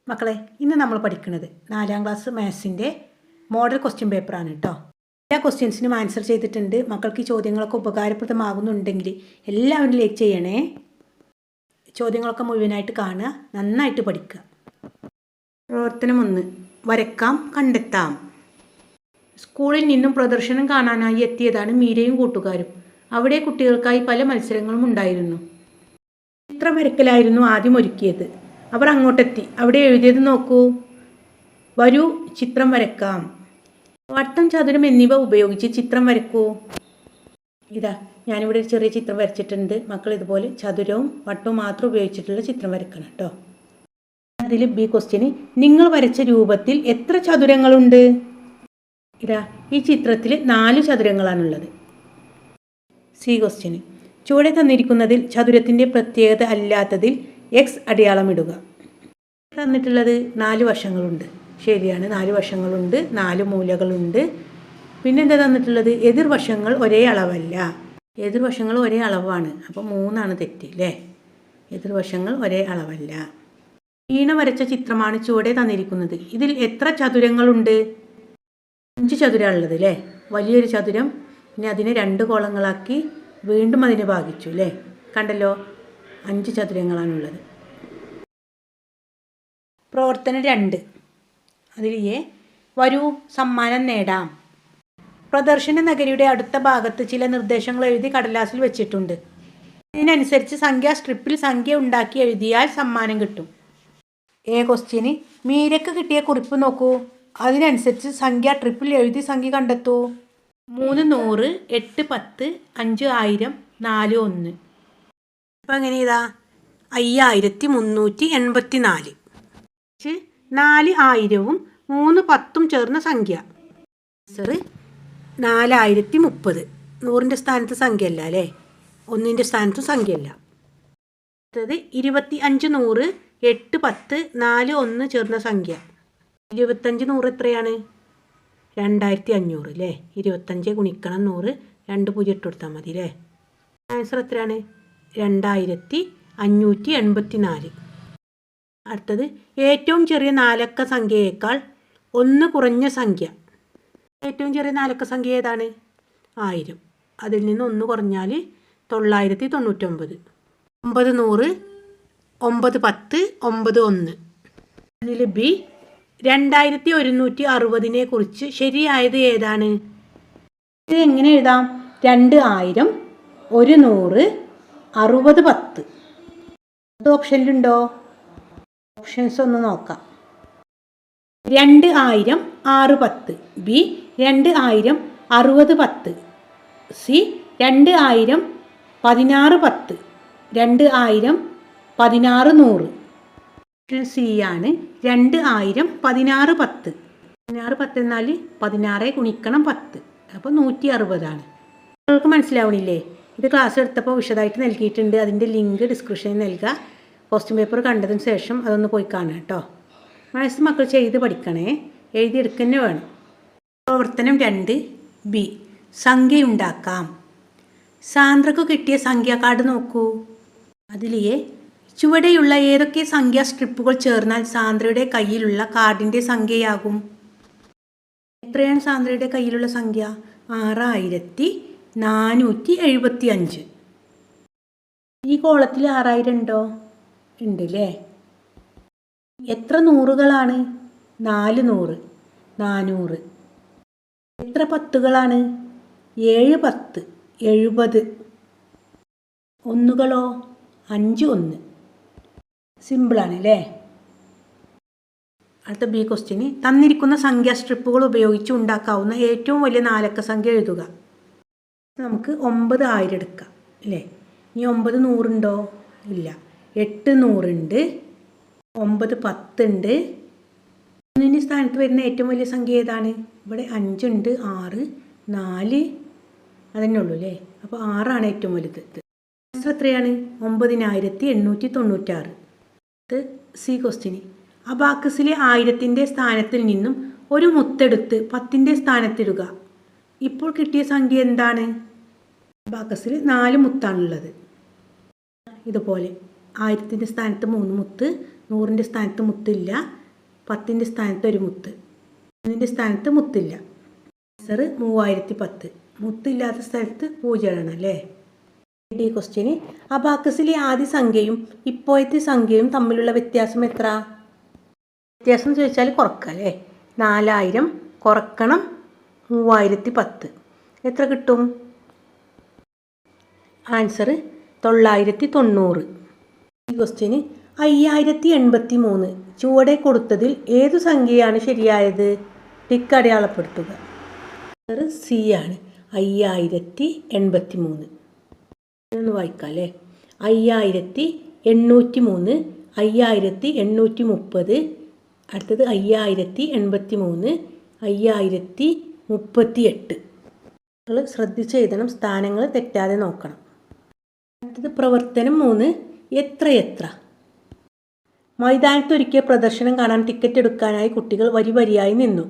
മക്കളെ, ഇന്ന് നമ്മൾ പഠിക്കുന്നത് 4ാം ക്ലാസ് മാത്സിൻ്റെ മോഡൽ ക്വസ്റ്റ്യൻ പേപ്പറാണ് കേട്ടോ. എല്ലാ ക്വസ്റ്റ്യൻസിനും ആൻസർ ചെയ്തിട്ടുണ്ട്. മക്കൾക്ക് ഈ ചോദ്യങ്ങളൊക്കെ ഉപകാരപ്രദമാകുന്നുണ്ടെങ്കിൽ എല്ലാവരും ലൈക്ക് ചെയ്യണേ. ചോദ്യങ്ങളൊക്കെ മുഴുവനായിട്ട് കാണുക, നന്നായിട്ട് പഠിക്കുക. പ്രവർത്തനം 1. വരക്കാം, കണ്ടെത്താം. സ്കൂളിൽ നിന്നും പ്രദർശനം കാണാനായി എത്തിയതാണ് മീരയും കൂട്ടുകാരും. അവിടെ കുട്ടികൾക്കായി പല മത്സരങ്ങളും ഉണ്ടായിരുന്നു. ചിത്രം വരക്കലായിരുന്നു ആദ്യം ഒരുക്കിയത്. അവർ അങ്ങോട്ടെത്തി. അവിടെ എഴുതിയത് നോക്കൂ. വരൂ, ചിത്രം വരക്കാം. വട്ടം, ചതുരം എന്നിവ ഉപയോഗിച്ച് ചിത്രം വരക്കൂ. ഇതാ ഞാനിവിടെ ഒരു ചെറിയ ചിത്രം വരച്ചിട്ടുണ്ട്. മക്കൾ ഇതുപോലെ ചതുരവും വട്ടവും മാത്രം ഉപയോഗിച്ചിട്ടുള്ള ചിത്രം വരക്കണം കേട്ടോ. അതിൽ ബി ക്വസ്റ്റ്യന്, നിങ്ങൾ വരച്ച രൂപത്തിൽ എത്ര ചതുരങ്ങളുണ്ട്? ഇതാ ഈ ചിത്രത്തിൽ 4 ചതുരങ്ങളാണുള്ളത്. സി ക്വസ്റ്റ്യന്, ചുവടെ തന്നിരിക്കുന്നതിൽ ചതുരത്തിൻ്റെ പ്രത്യേകത അല്ലാത്തതിൽ എക്സ് അടയാളം ഇടുക. തന്നിട്ടുള്ളത് 4 വശങ്ങളുണ്ട്. ശരിയാണ്, 4 വശങ്ങളുണ്ട്, 4 മൂലകളുണ്ട്. പിന്നെന്താ തന്നിട്ടുള്ളത്? എതിർവശങ്ങൾ ഒരേ അളവല്ല. എതിർവശങ്ങൾ ഒരേ അളവാണ്, അപ്പോൾ 3 തെറ്റ് അല്ലേ. എതിർവശങ്ങൾ ഒരേ അളവല്ല. വീണ വരച്ച ചിത്രമാണ് ചുവടെ തന്നിരിക്കുന്നത്. ഇതിൽ എത്ര ചതുരങ്ങളുണ്ട്? 5 ചതുരമുള്ളത് അല്ലേ. വലിയൊരു ചതുരം, പിന്നെ അതിനെ 2 കോളങ്ങളാക്കി വീണ്ടും അതിനെ ഭാഗിച്ചു അല്ലേ. കണ്ടല്ലോ, 5 ചതുരങ്ങളാണുള്ളത്. പ്രവർത്തനം 2. അതിൽ വരൂ, സമ്മാനം നേടാം. പ്രദർശന നഗരിയുടെ അടുത്ത ഭാഗത്ത് ചില നിർദ്ദേശങ്ങൾ എഴുതി കടലാസിൽ വെച്ചിട്ടുണ്ട്. ഇതിനനുസരിച്ച് സംഖ്യാ സ്ട്രിപ്പിൽ സംഖ്യ ഉണ്ടാക്കി എഴുതിയാൽ സമ്മാനം കിട്ടും. എ ക്വസ്റ്റ്യന്, മീരയ്ക്ക് കിട്ടിയ കുറിപ്പ് നോക്കൂ. അതിനനുസരിച്ച് സംഖ്യ ട്രിപ്പിൽ എഴുതി സംഖ്യ കണ്ടെത്തൂ. 3 100, 8 10, 5 1000, 4 1. അപ്പം എങ്ങനെ ഇതാ 5384. 4 1000-ഉം 3 10-ഉം ചേർന്ന സംഖ്യ. ആൻസർ 4030. 100ൻ്റെ സ്ഥാനത്ത് സംഖ്യ അല്ല അല്ലേ, 1ൻ്റെ സ്ഥാനത്തും സംഖ്യ അല്ല. അടുത്തത് 25 100, 8 10, 4 1 ചേർന്ന സംഖ്യ. 25 100 എത്രയാണ്? 2500 അല്ലേ. 25 ഗുണിക്കണം 100, 2 0 ഇട്ട് കൊടുത്താൽ മതി അല്ലേ. ആൻസർ എത്രയാണ്? 2584. അടുത്തത് ഏറ്റവും ചെറിയ 4 അക്ക സംഖ്യയേക്കാൾ 1 കുറഞ്ഞ സംഖ്യ. ഏറ്റവും ചെറിയ 4 അക്ക സംഖ്യ ഏതാണ്? 1000. അതിൽ നിന്ന് 1 കുറഞ്ഞാൽ 999. 9 100, 9 10, 9 1. അതിൽ ബി 2160 കുറിച്ച് ശരിയായത് ഏതാണ്? ഇത് എങ്ങനെ എഴുതാം? 2000, 100, 60 10. അത് ഓപ്ഷനിലുണ്ടോ? ഓപ്ഷൻസ് ഒന്ന് നോക്കാം. 2000 6 10. ബി 2000 60 10. സി 2000 16 10. 2000 16 100. ഓപ്ഷൻ സി ആണ് 2000 16 10. 16 10 എന്നാൽ 16 ഗുണിക്കണം 10, അപ്പോൾ 160 നിങ്ങൾക്ക് മനസ്സിലാവണില്ലേ? ഇത് ക്ലാസ് എടുത്തപ്പോൾ വിശദമായിട്ട് നൽകിയിട്ടുണ്ട്. അതിൻ്റെ ലിങ്ക് ഡിസ്ക്രിപ്ഷനിൽ നൽകുക. ക്വസ്റ്റ്യൻ പേപ്പർ കണ്ടതിന് ശേഷം അതൊന്ന് പോയി കാണുക കേട്ടോ. മാത്സ് മക്കൾ ചെയ്ത് പഠിക്കണേ, എഴുതിയെടുക്കന്നെ വേണം. പ്രവർത്തനം 2 ബി, സംഖ്യയുണ്ടാക്കാം. സാന്ദ്രക്ക് കിട്ടിയ സംഖ്യാ കാർഡ് നോക്കൂ. അതിൽ ചുവടെയുള്ള ഏതൊക്കെ സംഖ്യാ സ്ട്രിപ്പുകൾ ചേർന്നാൽ സാന്ദ്രയുടെ കയ്യിലുള്ള കാർഡിൻ്റെ സംഖ്യയാകും? എത്രയാണ് സാന്ദ്രയുടെ കയ്യിലുള്ള സംഖ്യ? 6475. ഈ കോളത്തിൽ 6000 ഉണ്ടോ? ഉണ്ട് അല്ലേ. എത്ര നൂറുകളാണ്? 4 100, 400. എത്ര പത്തുകളാണ്? 7 10, 70. ഒന്നുകളോ? 5 1. സിമ്പിളാണ് അല്ലേ. അടുത്ത ബി ക്വസ്റ്റ്യന്, തന്നിരിക്കുന്ന സംഖ്യാ സ്ട്രിപ്പുകൾ ഉപയോഗിച്ച് ഉണ്ടാക്കാവുന്ന ഏറ്റവും വലിയ 4 അക്ക സംഖ്യ എഴുതുക. നമുക്ക് 9000 എടുക്കാം അല്ലേ. ഇനി 9 100 ഉണ്ടോ? ഇല്ല. 8 100 ഉണ്ട്, 9 10 ഉണ്ട്. 1ൻ്റെ സ്ഥാനത്ത് വരുന്ന ഏറ്റവും വലിയ സംഖ്യ ഏതാണ്? ഇവിടെ 5 ഉണ്ട്, 6, 4 അതന്നെ ഉള്ളൂ അല്ലേ. അപ്പോൾ 6 ഏറ്റവും വലുത്. ആൻസർ എത്രയാണ്? 9896. ഇത് സി ക്വസ്റ്റ്യന്, അബാക്കസിലെ 1000ൻ്റെ സ്ഥാനത്തിൽ നിന്നും ഒരു മുത്തെടുത്ത് 10ൻ്റെ സ്ഥാനത്തിടുക. ഇപ്പോൾ കിട്ടിയ സംഖ്യ എന്താണ്? അബാക്കസിൽ 4 മുത്താണുള്ളത്. ഇതുപോലെ 1000ൻ്റെ സ്ഥാനത്ത് 3 മുത്ത്, 100ൻ്റെ സ്ഥാനത്ത് മുത്തില്ല, 10ൻ്റെ സ്ഥാനത്ത് ഒരു മുത്ത്, 1ൻ്റെ സ്ഥാനത്ത് മുത്തില്ല. ആൻസർ 3010. മുത്തില്ലാത്ത സ്ഥലത്ത് 0 അല്ലേ. ഡി ക്വസ്റ്റ്യന് അബാക്കസിലെ ആദ്യ സംഖ്യയും ഇപ്പോഴത്തെ സംഖ്യയും തമ്മിലുള്ള വ്യത്യാസം എത്ര? വ്യത്യാസം ചോദിച്ചാൽ കുറക്കുക അല്ലേ. 4000 കുറക്കണം 3010 എത്ര കിട്ടും? ആൻസർ 990. ഈ ക്വസ്റ്റ്യന് 5083 ചുവടെ കൊടുത്തതിൽ ഏതു സംഖ്യയാണ് ശരിയായത്? ടിക്ക് അടയാളപ്പെടുത്തുക. ആൻസർ സി ആണ്, 5083. ഒന്ന് വായിക്കാം അല്ലേ. 5803, 5830, അടുത്തത് 5083, 5038. നിങ്ങൾ ശ്രദ്ധിച്ച് എഴുതണം, സ്ഥാനങ്ങൾ തെറ്റാതെ നോക്കണം. അടുത്തത് പ്രവർത്തനം 3 എത്ര. മൈതാനത്തൊരുക്കിയ പ്രദർശനം കാണാൻ ടിക്കറ്റ് എടുക്കാനായി കുട്ടികൾ വരിയായി നിന്നു.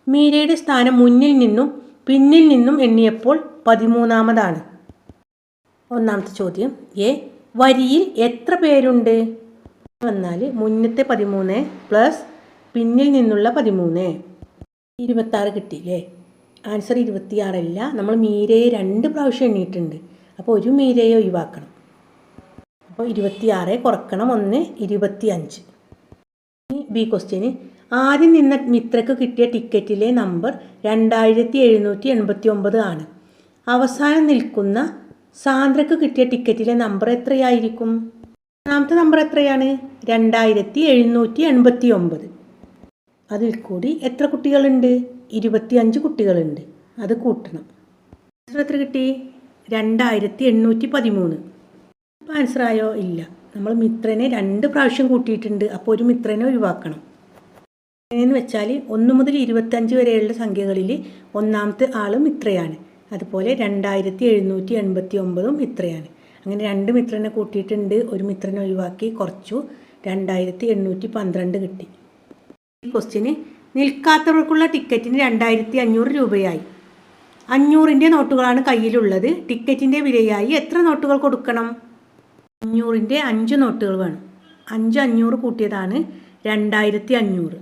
മീരയുടെ സ്ഥാനം മുന്നിൽ നിന്നും പിന്നിൽ നിന്നും എണ്ണിയപ്പോൾ 13ാമതാണ്. ഒന്നാമത്തെ ചോദ്യം എ, വരിയിൽ എത്ര പേരുണ്ട് വന്നാൽ മുന്നത്തെ 13 പ്ലസ് പിന്നിൽ നിന്നുള്ള 13, 26 കിട്ടിയില്ലേ. ആൻസർ 26 അല്ല, നമ്മൾ മീരയെ 2 പ്രാവശ്യം എണ്ണിയിട്ടുണ്ട്, അപ്പോൾ ഒരു മീരയെ ഒഴിവാക്കണം. അപ്പോൾ 26 കുറക്കണം 1, 25. ബി ക്വസ്റ്റ്യന് ആദ്യം നിന്ന മിത്രക്ക് കിട്ടിയ ടിക്കറ്റിലെ നമ്പർ 2789 ആണ്. അവസാനം നിൽക്കുന്ന സാന്ദ്രക്ക് കിട്ടിയ ടിക്കറ്റിലെ നമ്പർ എത്രയായിരിക്കും? ഒന്നാമത്തെ നമ്പർ എത്രയാണ്? 2789. അതിൽ കൂടി എത്ര കുട്ടികളുണ്ട്? 25 കുട്ടികളുണ്ട്. അത് കൂട്ടണം. ആൻസർ എത്ര കിട്ടി? 2813. അപ്പോൾ ആൻസർ ആയോ? ഇല്ല, നമ്മൾ മിത്രനെ 2 പ്രാവശ്യം കൂട്ടിയിട്ടുണ്ട്, അപ്പോൾ ഒരു മിത്രനെ ഒഴിവാക്കണം. എങ്ങനെയെന്ന് വെച്ചാൽ 1 മുതൽ 25 വരെയുള്ള സംഖ്യകളിൽ ഒന്നാമത്തെ ആൾ മിത്രയാണ്, അതുപോലെ 2789 മിത്രയാണ്. അങ്ങനെ 2 മിത്രനെ കൂട്ടിയിട്ടുണ്ട്, ഒരു മിത്രനെ ഒഴിവാക്കി കുറച്ചു, 2812 കിട്ടി. ഈ ക്വസ്റ്റ്യന് നിൽക്കാത്തവർക്കുള്ള ടിക്കറ്റിന് 2500 രൂപയായി. 500ൻ്റെ നോട്ടുകളാണ് കയ്യിലുള്ളത്. ടിക്കറ്റിൻ്റെ വിലയായി എത്ര നോട്ടുകൾ കൊടുക്കണം? 500ൻ്റെ 5 നോട്ടുകൾ വേണം. 500 കൂട്ടിയതാണ് 2500.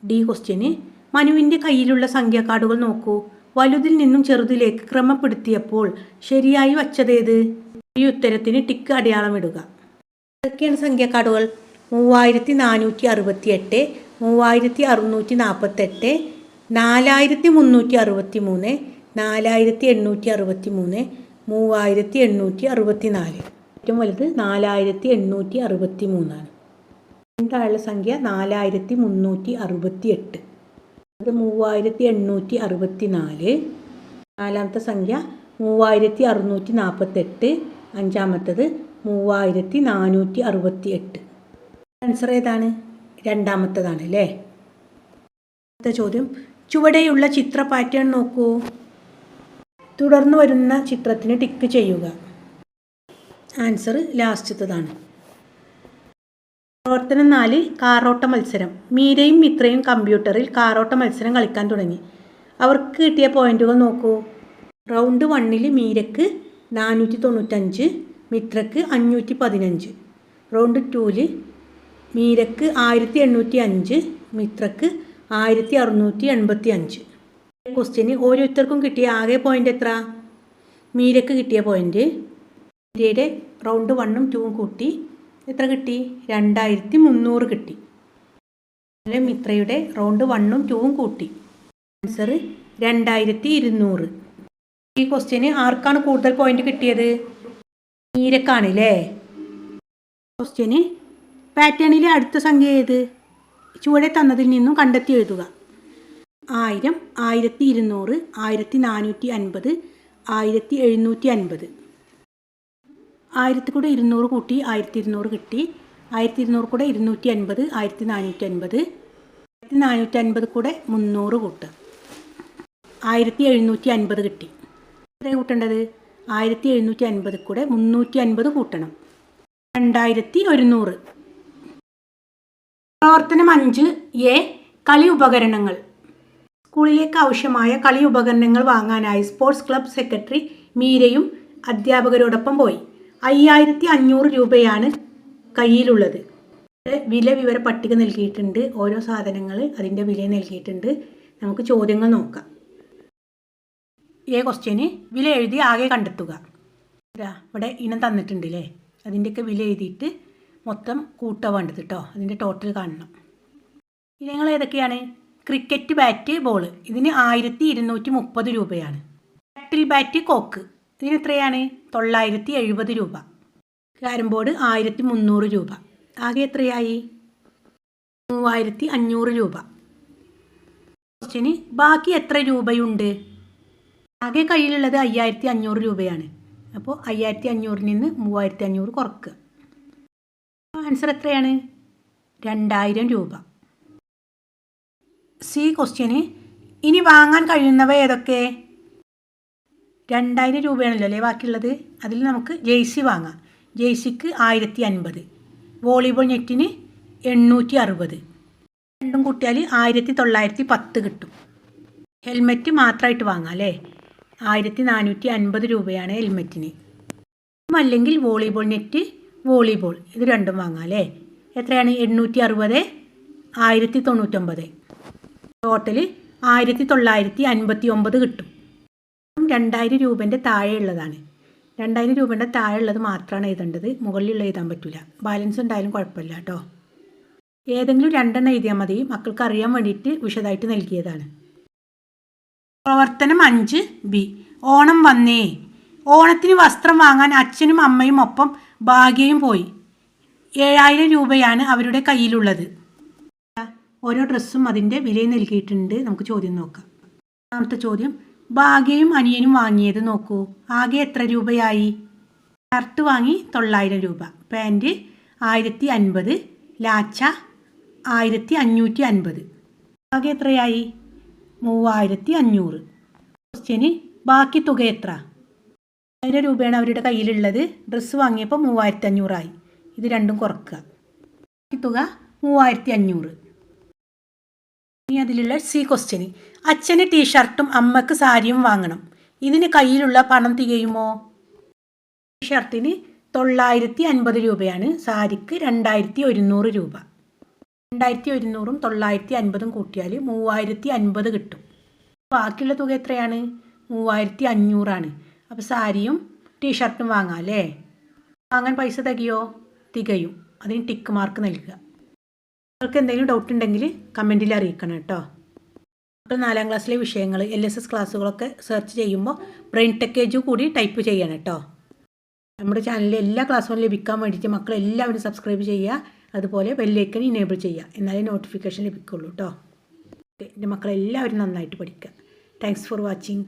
ഡി ക്വസ്റ്റ്യന് മനുവിൻ്റെ കയ്യിലുള്ള സംഖ്യാകാർഡുകൾ നോക്കൂ. വലുതിൽ നിന്നും ചെറുതിലേക്ക് ക്രമപ്പെടുത്തിയപ്പോൾ ശരിയായി വച്ചതേത്? ഈ ഉത്തരത്തിന് ടിക്ക് അടയാളം ഇടുക. ഏതൊക്കെയാണ് സംഖ്യാകാർഡുകൾ? 3468, 3648, 4363, 4863, 3864. ഏറ്റവും വലുത് 4863 ആണ്. താഴെ സംഖ്യ 4368, അത് 3864. നാലാമത്തെ സംഖ്യ 3648, അഞ്ചാമത്തത് 3468. ആൻസർ ഏതാണ്? രണ്ടാമത്തതാണ് അല്ലേ. അടുത്ത ചോദ്യം, ചുവടെയുള്ള ചിത്ര പാറ്റേൺ നോക്കൂ. തുടർന്ന് വരുന്ന ചിത്രത്തിന് ടിക്ക് ചെയ്യുക. ആൻസർ ലാസ്റ്റത്തതാണ്. പ്രവർത്തനം 4 കാറോട്ട മത്സരം. മീരയും മിത്രയും കമ്പ്യൂട്ടറിൽ കാറോട്ട മത്സരം കളിക്കാൻ തുടങ്ങി. അവർക്ക് കിട്ടിയ പോയിന്റുകൾ നോക്കൂ. റൗണ്ട് 1 മീരക്ക് 495, മിത്രക്ക് 515. റൗണ്ട് 2 മീരക്ക് 1805, മിത്രക്ക് 1685. ക്വസ്റ്റ്യന് ഓരോരുത്തർക്കും കിട്ടിയ ആകെ പോയിന്റ് എത്ര? മീരക്ക് കിട്ടിയ പോയിന്റ്, മീരയുടെ റൗണ്ട് 1ഉം 2ഉം കൂട്ടി എത്ര കിട്ടി? 2300 കിട്ടി. അതുപോലെ മിത്രയുടെ റൗണ്ട് 1ഉം 2ഉം കൂട്ടി. ആൻസർ 2200. ഈ ക്വസ്റ്റ്യന് ആർക്കാണ് കൂടുതൽ പോയിന്റ് കിട്ടിയത്? മീരക്കാണ് അല്ലേ. ക്വസ്റ്റ്യന് പാറ്റേണിലെ അടുത്ത സംഖ്യ ഏത്? ചുവടെ തന്നതിൽ നിന്നും കണ്ടെത്തി എഴുതുക. 1000, 1200, 1450, 1750. 1000 കൂടെ 200 കൂട്ടി 1200 കിട്ടി. 1200 കൂടെ 250, 1450. 1450 കൂടെ 300 കൂട്ടുക, 1750 കിട്ടി. എത്ര കൂട്ടേണ്ടത്? 1750 കൂടെ 350 കൂട്ടണം, 2100. പ്രവർത്തനം 5 എ, കളി ഉപകരണങ്ങൾ. സ്കൂളിലേക്ക് ആവശ്യമായ കളി ഉപകരണങ്ങൾ വാങ്ങാനായി സ്പോർട്സ് ക്ലബ് സെക്രട്ടറി മീരയും അധ്യാപകരോടൊപ്പം പോയി. 5500 രൂപയാണ് കയ്യിലുള്ളത്. വില വിവര പട്ടിക നൽകിയിട്ടുണ്ട്. ഓരോ സാധനങ്ങൾ അതിൻ്റെ വില നൽകിയിട്ടുണ്ട്. നമുക്ക് ചോദ്യങ്ങൾ നോക്കാം. ക്വസ്റ്റ്യന് വില എഴുതി ആകെ കണ്ടെത്തുക. ഇവിടെ ഇനം തന്നിട്ടുണ്ടല്ലേ, അതിൻ്റെയൊക്കെ വില എഴുതിയിട്ട് മൊത്തം കൂട്ടാൻ വേണ്ടത് കേട്ടോ. അതിൻ്റെ ടോട്ടൽ കാണണം. ഇനങ്ങൾ ഏതൊക്കെയാണ്? ക്രിക്കറ്റ് ബാറ്റ്, ബോൾ, ഇതിന് 1230 രൂപയാണ്. ഷട്ടിൽ ബാറ്റ്, കോക്ക്, ഇതിന് എത്രയാണ്? 970 രൂപ. ക്യാരം ബോർഡ് 1300 രൂപ. ആകെ എത്രയായി? 3500 രൂപ. ക്വസ്റ്റ്യന് ബാക്കി എത്ര രൂപയുണ്ട്? ആകെ കയ്യിലുള്ളത് 5500 രൂപയാണ്. അപ്പോൾ 5500 നിന്ന് 3500 കുറക്കുക. ആൻസർ എത്രയാണ്? 2000 രൂപ. സി ക്വസ്റ്റ്യന് ഇനി വാങ്ങാൻ കഴിയുന്നവ ഏതൊക്കെ? 2000 രൂപയാണല്ലോ അല്ലേ ബാക്കിയുള്ളത്. അതിൽ നമുക്ക് ജേഴ്സി വാങ്ങാം. ജേഴ്സിക്ക് 1050, വോളിബോൾ നെറ്റിന് 860, രണ്ടും കൂട്ടിയാൽ 1910 കിട്ടും. ഹെൽമെറ്റ് മാത്രമായിട്ട് വാങ്ങാം അല്ലേ. 1450 രൂപയാണ് ഹെൽമെറ്റിന്. അല്ലെങ്കിൽ വോളിബോൾ നെറ്റ്, വോളിബോൾ, ഇത് രണ്ടും വാങ്ങാം അല്ലേ. എത്രയാണ്? 860, 1099, ടോട്ടൽ 1959 കിട്ടും. 2000 രൂപേൻ്റെ താഴെയുള്ളതാണ്. 2000 രൂപേൻ്റെ താഴെയുള്ളത് മാത്രമാണ് എഴുതേണ്ടത്. മുകളിലുള്ള എഴുതാൻ പറ്റില്ല. ബാലൻസ് ഉണ്ടായാലും കുഴപ്പമില്ല കേട്ടോ. ഏതെങ്കിലും രണ്ടെണ്ണം എഴുതിയാൽ മതി. മക്കൾക്ക് അറിയാൻ വേണ്ടിയിട്ട് വിശദമായിട്ട് നൽകിയതാണ്. പ്രവർത്തനം 5B. ഓണം വന്നേ. ഓണത്തിന് വസ്ത്രം വാങ്ങാൻ അച്ഛനും അമ്മയും ഒപ്പം ഭാഗ്യയും പോയി. 7000 രൂപയാണ് അവരുടെ കയ്യിലുള്ളത്. ഓരോ ഡ്രസ്സും അതിൻ്റെ വില നൽകിയിട്ടുണ്ട്. നമുക്ക് ചോദ്യം നോക്കാം. ഒന്നാമത്തെ ചോദ്യം, ഭാഗ്യയും അനിയനും വാങ്ങിയത് നോക്കൂ. ആകെ എത്ര രൂപയായി? ഷർട്ട് വാങ്ങി 900 രൂപ, പാൻറ്റ് 1050, ലാച്ച 1550. ആകെ എത്രയായി? 3500. ക്വസ്റ്റ്യന് ബാക്കി തുക എത്ര? 1000 രൂപയാണ് അവരുടെ കയ്യിലുള്ളത്. ഡ്രസ്സ് വാങ്ങിയപ്പോൾ 3500 ആയി. ഇത് രണ്ടും കുറക്കുക. ബാക്കി തുക 3500. ഇനി അതിലുള്ള സി ക്വസ്റ്റ്യന്, അച്ഛന് ടീഷർട്ടും അമ്മക്ക് സാരിയും വാങ്ങണം. ഇതിന് കയ്യിലുള്ള പണം തികയുമോ? ടീഷർട്ടിന് 950 രൂപയാണ്, സാരിക്ക് 2100 രൂപ. 2100ഉം 950ഉം കൂട്ടിയാൽ 3050 കിട്ടും. ബാക്കിയുള്ള തുക എത്രയാണ്? 3500 ആണ്. അപ്പോൾ സാരിയും ടീഷർട്ടും വാങ്ങാം അല്ലേ. വാങ്ങാൻ പൈസ തികയും. അതിന് ടിക്ക് മാർക്ക് നൽകുക. നിങ്ങൾക്ക് എന്തെങ്കിലും ഡൗട്ട് ഉണ്ടെങ്കിൽ കമൻറ്റിൽ അറിയിക്കണം കേട്ടോ. 4ാം ക്ലാസ്സിലെ വിഷയങ്ങൾ LSS ക്ലാസ്സുകളൊക്കെ സെർച്ച് ചെയ്യുമ്പോൾ ബ്രെയിൻ ടെക്കേജ് കൂടി ടൈപ്പ് ചെയ്യണം കേട്ടോ. നമ്മുടെ ചാനലിലെ എല്ലാ ക്ലാസ്സുകളും ലഭിക്കാൻ വേണ്ടിയിട്ട് മക്കളെല്ലാവരും സബ്സ്ക്രൈബ് ചെയ്യുക. അതുപോലെ ബെല്ലൈക്കൺ ഇനേബിൾ ചെയ്യുക. എന്നാലേ നോട്ടിഫിക്കേഷൻ ലഭിക്കുള്ളൂ കേട്ടോ. എൻ്റെ മക്കളെല്ലാവരും നന്നായിട്ട് പഠിക്കുക. Thanks for watching.